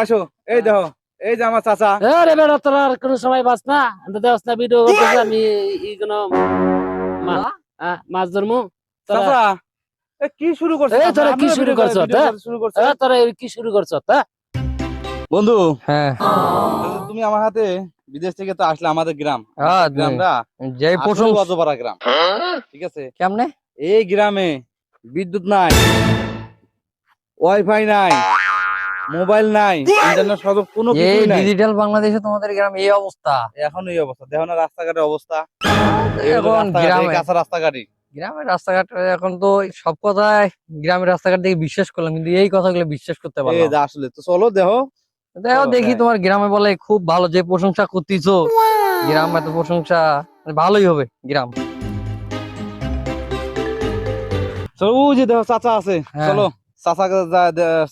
আসো, এই দেখো, এই যে আমার চাচা। আরে বেটা তোরা আর কোনো সময় বাস না দেওয়াস না ভিডিও করতেছে আমি কোনো মাছ ধরমু তোরা চাচা কি শুরু করছো? এই তোরা কি শুরু করছ শুরু করছো তোরা কি শুরু করছ বন্ধু? হ্যাঁ, তুমি আমার হাতে বিদেশ থেকে তো আসলে আমাদের হ্যাঁ, গ্রামটা যেই আসলে অজপাড়া গ্রাম, ঠিক আছে? কেমনে এই গ্রামে বিদ্যুৎ নাই, ওয়াইফাই নাই, মোবাইল নাই, ইন্টারনেট সংযোগ কোনো এই কিছুই নাই। ডিজিটাল বাংলাদেশে তোমাদের গ্রাম এই অবস্থা। এখন এই অবস্থা দেখো না, রাস্তাঘাটের অবস্থা। এখন গ্রামে কাঁচা রাস্তাঘাটই, গ্রামের রাস্তাঘাট এখন তো সব কথায় গ্রামের রাস্তাঘাট দেখে বিশ্বাস করলাম, কিন্তু এই কথাগুলো বিশ্বাস করতে এই পারলাম যে আসলে তো চলো দেখো। দেখো দেখি হ্যাঁ। তোমার গ্রামে বলে খুব ভালো, যে প্রশংসা করতেছো গ্রাম এত প্রশংসা, ভালোই হবে গ্রাম। চলো ওই যে দেখো চাচা আছে, হ্যাঁ। চলো চাচাকে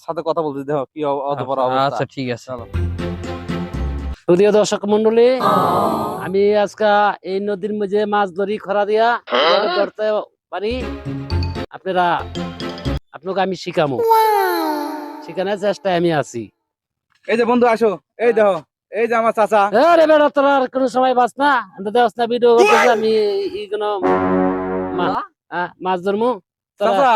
সাথে কথা বলতে দেখো কি অজপাড়া অবস্থা। আচ্ছা ঠিক আছে, চলো। প্রিয় দর্শক মন্ডলী, আমি আজকে এই নদীর মধ্যে মাছ ধরি খরা দিয়া কিভাবে ধরতে পারি আপনাকে আমি শিখামু, শিখানোর চেষ্টায় আমি আছি। এই যে বন্ধু আসো, এই দেখো, এই যে আমার চাচা। আরে বেটা তোরা আর কোনো সময় বাস না দেওয়াস না ভিডিও করতেছে আমি কোনো মাছ ধরমু তোরা চাচা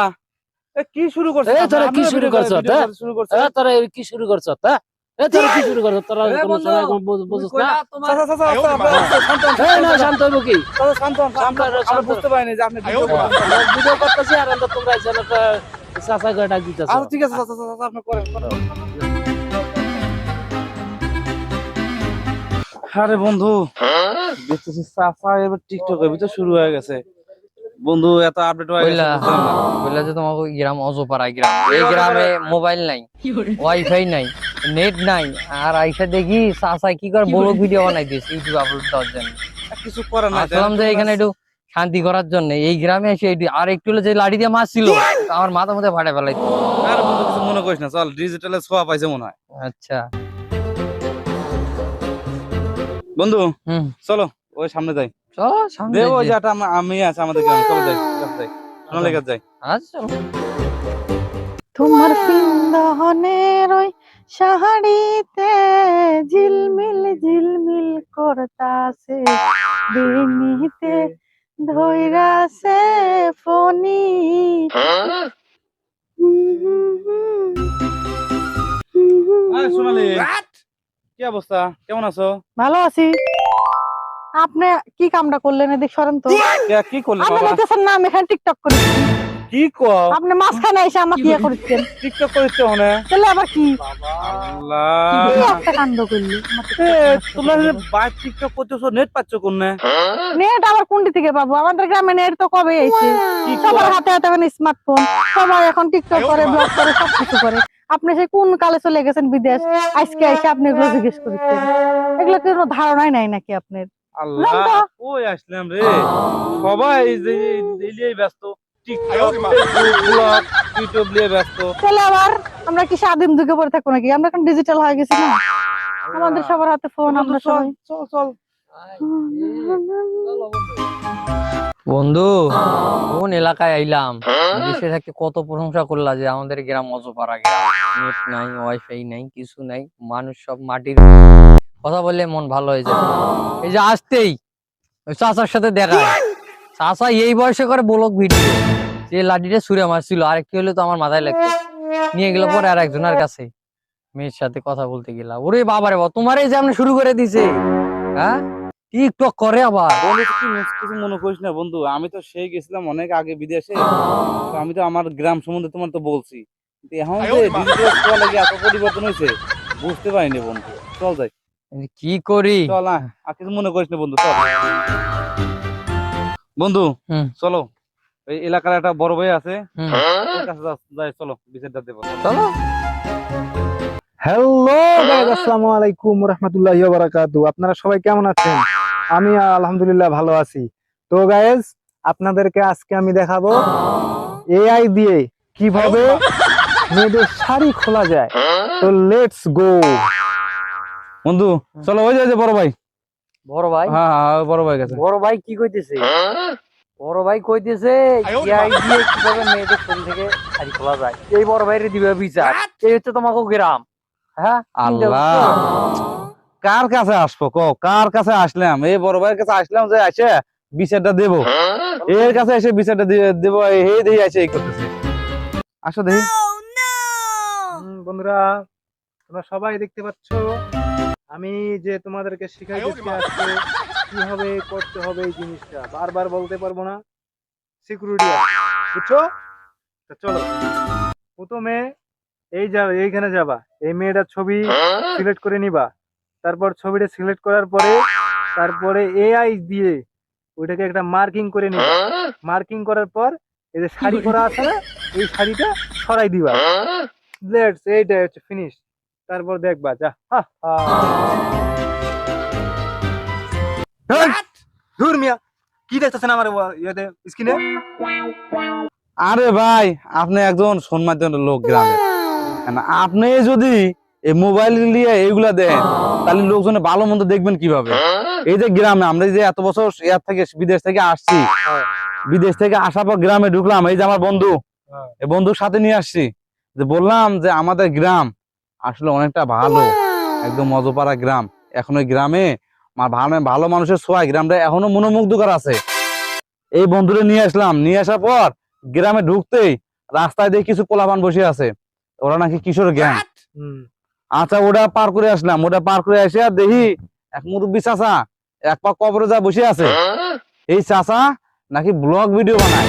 কি শুরু করছো? এই তোরা কি শুরু করছ শুরু করছো তোরা কি শুরু করছ তোরা কি শুরু করছ তোরা কোনো সময় বুঝছ না? চাচা চাচা এই না শান্ত হইব কি শান্ত আমরা বুঝতে পারিনি যে আপনি ভিডিও করছেন। ভিডিও করতেছি আর তোমরা চাচা করে ডাক দিতেছ। আচ্ছা ঠিক আছে চাচা, চাচা আপনি করেন। আরে বন্ধু দেখতেছি চাচা এবার টিকটকের ভিতর শুরু হয়ে গেছে। বন্ধু এত আপডেট হয়ে গেছে বুঝলাম না। বললা যে তোমাকে গ্রাম অজপাড়া গ্রাম, এই গ্রামে মোবাইল নাই, ওয়াইফাই নাই, নেট নাই, আর আইসা দেখি চাচা কি করে ব্লগ ভিডিও বানাই দিয়েছে ইউটিউব আপলোড দেওয়ার জন্য। কিছু করার নাই, আসলাম যে এখানে একটু শান্তি করার জন্য এই গ্রামে এসে আর একটু হলে যে লাঠি দিয়ে মাছ ছিল আমার মাথা মধ্যে ফাটে ফেলাই। আরে বন্ধু কিছু মনে করিস না, চল ডিজিটালে ছোঁয়া পাইছে মনে হয়। আচ্ছা বন্ধু হুম, চলো ওই সামনে যাই, চলো সামনে দেবো যাই। যেটা আমি আছে আমাদের গ্রামে, চলো যাই যাই সোনালেখা যাই। আচ্ছা চলো। তোমার পিন্দহনের ওই শাড়িতে ঝিলমিল ঝিলমিল করতাছে, বেনিতে ধইরাছে ফনি। আরে সোনালি, কি অবস্থা, কেমন আছো? ভালো আছি। আপনি কি কামটা করলেন? এদিক সরেন তো। কি করলে আপনি বাবা? বলতেছেন না আমি এখানে টিকটক করি? কি কও? আপনি মাঝখানে এসে আমাকে ইয়ে করছেন, টিকটক করিস মনে? তাহলে আবার কি আল্লাহ, কি একটা কাণ্ড করলি? তোমরা যে বাইক টিকটক করতেছো, নেট পাচ্ছ কোন? নেট আবার কোনটি থেকে পাবো? আমাদের গ্রামে নেট তো কবে আইছে। সবার হাতে হাতে এখন স্মার্টফোন, সবাই এখন টিকটক করে, ব্লগ করে, সবকিছু করে। আপনি সেই কোন কালে চলে গেছেন বিদেশ, আজকে এসে আপনি এগুলো জিজ্ঞেস করছেন? এগুলো কোনো ধারণাই নাই নাকি আপনার? আল্লাহ কই আসলাম রে, সবাই যে ব্যস্ত, টিকটক ব্লগ ইউটিউব নিয়ে ব্যস্ত। তাহলে আবার আমরা কি স্বাধীন যুগে পড়ে থাকবো নাকি? আমরা এখন ডিজিটাল হয়ে গেছি না, আমাদের সবার হাতে ফোন, আমরা সবাই। চল চল বন্ধু কোন এলাকায় আইলাম, দেশে থাকতে কত প্রশংসা করলা যে আমাদের গ্রাম অজপাড়া গ্রাম, নেট নাই, ওয়াইফাই নাই, কিছু নাই, মানুষ সব মাটির। কথা বললে মন ভালো হয়ে যায়। এই যে আসতেই ওই চাচার সাথে দেখা, চাচা এই বয়সে করে ব্লগ ভিডিও, যে লাঠিটা ছুঁড়ে মারছিল আরেকটি হলে তো আমার মাথায় লাগতো, নিয়ে গেল পরে আর একজনের কাছে মেয়ের সাথে কথা বলতে গেলাম। ওরে বাবারে বাবা, তোমার এই যে আপনি শুরু করে দিছে, হ্যাঁ টিকটক করে আবার। বন্ধু কিছু মনে করিস না বন্ধু, আমি তো সেই গেছিলাম অনেক আগে বিদেশে, তো আমি তো আমার গ্রাম সম্বন্ধে তোমার তো বলছি, কিন্তু এখন যে ডিজিটাল ছোঁয়া লাগে এত পরিবর্তন হয়েছে বুঝতে পারিনি বন্ধু। চল যাই, কি করি, চল আর কিছু মনে করিস না বন্ধু, চল বন্ধু। চলো এই এলাকার একটা বড় ভাই আছে, ওর কাছে যাই, চলো বিচারটা দেবো, চলো। হ্যালো গাইস, আসসালামু আলাইকুম ওয়া রাহমাতুল্লাহি ওয়া বারাকাতুহু। আপনারা সবাই কেমন আছেন? আমি আলহামদুলিল্লাহ ভালো আছি। তো গাইস, আপনাদেরকে আজকে আমি দেখাবো এআই দিয়ে কিভাবে মেয়েদের শাড়ি খোলা যায়। তো লেটস গো বন্ধু। চলো ওই যে বড় ভাই, বড় ভাই, হ্যাঁ বড় ভাই গেছে। বড় ভাই কি কইতেছে? বড় ভাই কইতেছে এআই দিয়ে কিভাবে মেয়েদের শরীর থেকে শাড়ি খোলা যায়, এই বড় ভাইরে দিবে বিচার। এই হচ্ছে তোমাকে গ্রাম, হ্যাঁ তিনটা আল্লাহ, বছর? কার কাছে আসবো কার কাছে আসলাম? এই বড় ভাইয়ের কাছে আসলাম যে এসে বিচারটা দেবো, এর কাছে এসে বিচারটা দেবো, এই দিয়ে এসে এই করতেছে। আসো দেখি। বন্ধুরা, তোমরা সবাই দেখতে পাচ্ছ আমি যে তোমাদেরকে শিখাই দিচ্ছি আজকে কিভাবে করতে হবে এই জিনিসটা। বারবার বলতে পারবো না, সিকিউরিটি আছে, বুঝছো? তো চলো, প্রথমে এইখানে যাবা, এই মেয়েটার ছবি সিলেক্ট করে নিবা। তারপর ছবিটা সিলেক্ট করার পরে তারপরে এআই দিয়ে ওইটাকে একটা মার্কিং করে নিবা। মার্কিং করার পর এই যে শাড়ি করা আছে না, এই শাড়িটা সরাই দিবা। এইটা হচ্ছে ফিনিশ। তারপর দেখবা যা ধুর মিয়া, কি দেখতেছেন আমার ইয়েতে স্ক্রিনে? আরে ভাই, আপনি একজন সম্মানিত লোক গ্রামের, আপনি যদি এই মোবাইল নিয়ে এইগুলা দেন তাহলে লোকজনে ভালো মন্দ দেখবেন কিভাবে? এই যে গ্রামে আমরা যে এত বছর ইয়ার থেকে বিদেশ থেকে আসছি, বিদেশ থেকে আসার পর গ্রামে ঢুকলাম, এই যে আমার বন্ধু, এই বন্ধুর সাথে নিয়ে আসছি, যে বললাম যে আমাদের গ্রাম আসলে অনেকটা ভালো, একদম মজপাড়া গ্রাম। এখন ওই গ্রামে ভালো মানুষের ছোঁয়ায় গ্রামটা এখনো মনোমুগ্ধকর আছে। এই বন্ধুরে নিয়ে আসলাম, নিয়ে আসার পর গ্রামে ঢুকতেই রাস্তায় দিয়ে কিছু পোলাপান বসে আছে, ওরা নাকি কিশোর গ্যাং। আচ্ছা, ওটা পার করে আসলাম, ওটা পার করে এসে আর দেখি এক মুরব্বী চাচা এক পা কবরে যা বসে আছে। এই চাচা নাকি ব্লগ ভিডিও বানায়।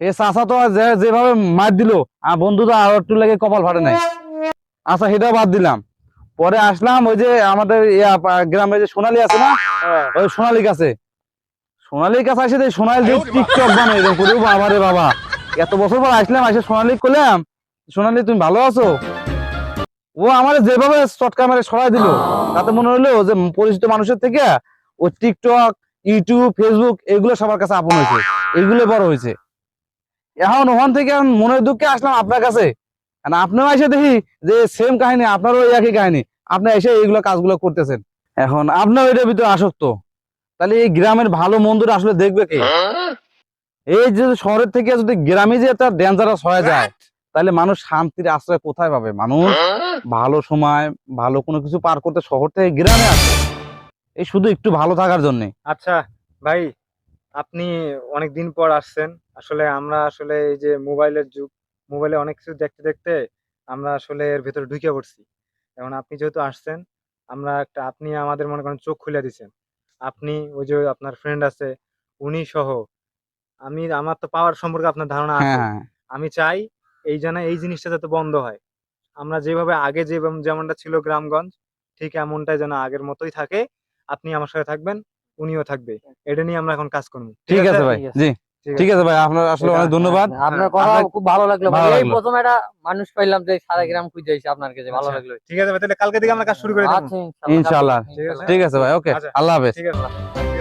এই চাচা তো যেভাবে মার দিল, আর বন্ধু তো আর একটু লেগে কপাল ফাটে নাই। আচ্ছা, সেটাও বাদ দিলাম। পরে আসলাম ওই যে আমাদের গ্রামে যে সোনালী আছে না, ওই সোনালীর কাছে। সোনালীর কাছে আসে সোনালী টিকটক বানাই বাবা রে বাবা, এত বছর পর আসলাম, এসে সোনালী করলাম, সোনালী তুমি ভালো আছো? ও আমার যেভাবে চটকা মেরে সরাই দিল, তাতে মনে হলো যে পরিচিত মানুষের থেকে ও টিকটক, ইউটিউব, ফেসবুক এগুলো সবার কাছে আপন হয়েছে, এগুলো বড় হয়েছে। এখন ওখান থেকে মনের দুঃখে আসলাম আপনার কাছে, আপনিও এসে দেখি যে সেম কাহিনী, আপনারও একই কাহিনী, আপনি এসে এইগুলো কাজগুলো করতেছেন। এখন আপনার এটার ভিতরে আসক্ত, তাহলে এই গ্রামের ভালো মন্দটা আসলে দেখবে কে? এই যে শহরের থেকে যদি গ্রামে যে একটা ডেঞ্জারাস হয়ে যায়, তাহলে মানুষ শান্তির আশ্রয় কোথায় পাবে? মানুষ ভালো সময়, ভালো কোনো কিছু পার করতে শহর থেকে গ্রামে আসে, এই শুধু একটু ভালো থাকার জন্য। আচ্ছা ভাই, আপনি অনেক দিন পর আসছেন। আসলে আমরা আসলে এই যে মোবাইলের যুগ, মোবাইলে অনেক কিছু দেখতে দেখতে আমরা আসলে এর ভেতরে ঢুকে পড়ছি। এখন আপনি যেহেতু আসছেন, আপনি আমাদের মনে করেন চোখ খুলে দিছেন। আপনি ওই যে আপনার ফ্রেন্ড আছে উনি সহ, আমার তো পাওয়ার সম্পর্কে আপনার ধারণা আছে। হ্যাঁ, আমি চাই এই জিনিসটা যাতে বন্ধ হয়। আমরা যেভাবে আগে যেমনটা ছিল গ্রামগঞ্জ, ঠিক এমনটাই যেন আগের মতোই থাকে। আপনি আমার সাথে থাকবেন, উনিও থাকবে। এটা নিয়ে আমরা এখন কাজ করবো। ঠিক আছে ভাই, জি ঠিক আছে ভাই, আপনার আসলে অনেক ধন্যবাদ। আপনার কথা খুব ভালো লাগলো ভাই। ভালো এই লাগলো। প্রথম একটা মানুষ পাইলাম যে সারা গ্রাম খুঁজে আইছে আপনার কাছে, ভালো লাগলো। ঠিক আছে ভাই, তাহলে কালকে থেকে আমরা কাজ শুরু করে দেবো। আচ্ছা ইনশাআল্লাহ, ঠিক আছে। ঠিক আছে ভাই, ওকে, আচ্ছা, আল্লাহ হাফেজ। ঠিক আছে।